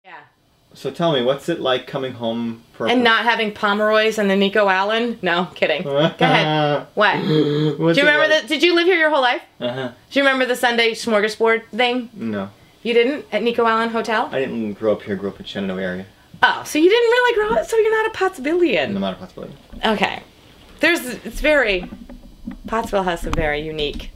Yeah. So tell me, what's it like coming home for And not having Pomeroys and the Nico Allen? No, kidding. Go ahead. What? Do you remember that? Did you live here your whole life? Uh-huh. Do you remember the Sunday smorgasbord thing? No. You didn't? At Nico Allen Hotel? I didn't grow up here, grew up in Shenandoah area. Oh, so you didn't really grow up, so you're not a Pottsvillian. No, not a possibility. Okay. Pottsville has some very unique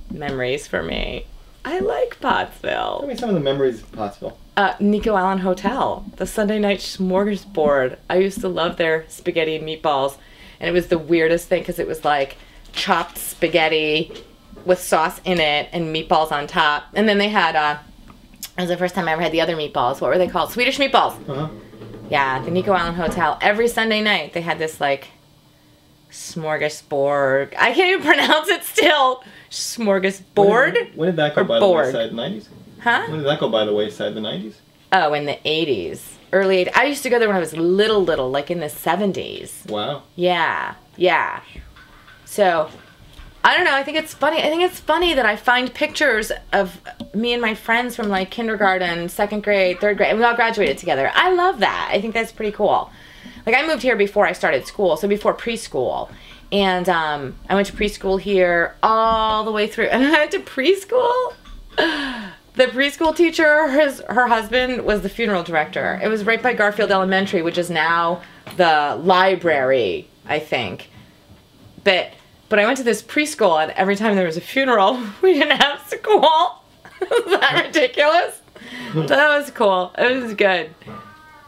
memories for me. I like Pottsville. Tell me some of the memories of Pottsville. Nico Allen Hotel, the Sunday night smorgasbord. I used to love their spaghetti and meatballs, and it was the weirdest thing because it was like chopped spaghetti with sauce in it and meatballs on top. And then they had, it was the first time I ever had the other meatballs. What were they called? Swedish meatballs. Uh-huh. Yeah, the Nico Allen Hotel. Every Sunday night they had this like smorgasbord. I can't even pronounce it still. Smorgasbord? When did that go by the wayside? The 90s? Huh? When did that go by the wayside? The 90s? Oh, in the 80s. Early 80s. I used to go there when I was little, like in the 70s. Wow. Yeah. Yeah. So, I don't know. I think it's funny. I think it's funny that I find pictures of me and my friends from like kindergarten, 2nd grade, 3rd grade, and we all graduated together. I love that. I think that's pretty cool. Like I moved here before I started school, so before preschool. And I went to preschool here all the way through. And I went to preschool. The preschool teacher, her husband was the funeral director. It was right by Garfield Elementary, which is now the library, I think. But I went to this preschool, and every time there was a funeral, we didn't have school. Is that ridiculous? That was cool. It was good.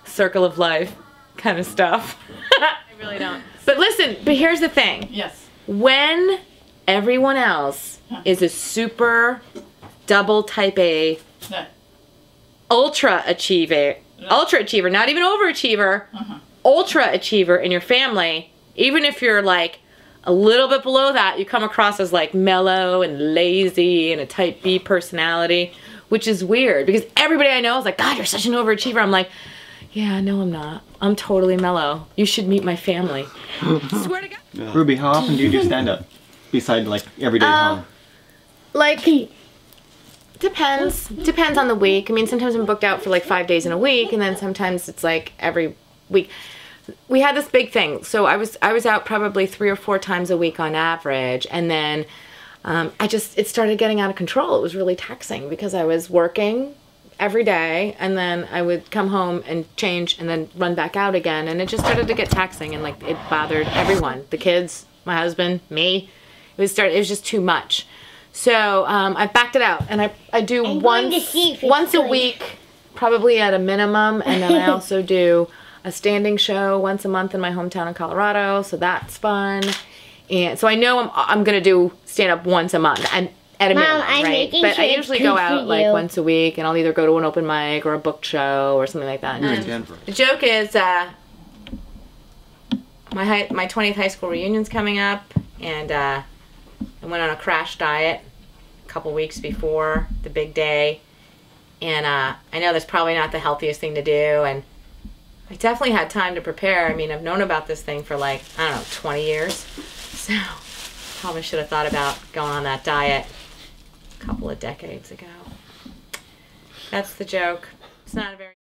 Circle of life kind of stuff. I really don't. But listen, but here's the thing. Yes. When everyone else is a super double type A ultra achiever, not even overachiever, ultra achiever in your family, even if you're like a little bit below that, you come across as like mellow and lazy and a type B personality, which is weird because everybody I know is like, God, you're such an overachiever. I'm like, yeah, no, I'm not. I'm totally mellow. You should meet my family. Swear to God. Yeah. Ruby, how often do you do stand-up? Besides, like, every day at home? Like, depends. Depends on the week. I mean, sometimes I'm booked out for like 5 days in a week, and then sometimes it's like every week. We had this big thing. So I was out probably 3 or 4 times a week on average, and then it started getting out of control. It was really taxing because I was working every day, and then I would come home and change and then run back out again, and it just started to get taxing, and like it bothered everyone, the kids, my husband, me. It was just too much. So I backed it out, and I do once a week, probably at a minimum, and then I also do a standing show once a month in my hometown in Colorado, so that's fun. And so I know I'm gonna do stand up once a month, and at a minimum, right? But I usually go out like once a week, and I'll either go to an open mic or a book show or something like that. You're in Denver. The joke is my 20th high school reunion's coming up, and I went on a crash diet a couple weeks before the big day, and I know that's probably not the healthiest thing to do, and I definitely had time to prepare. I mean, I've known about this thing for like, I don't know, 20 years, so probably should have thought about going on that diet a couple of decades ago. That's the joke. It's not a very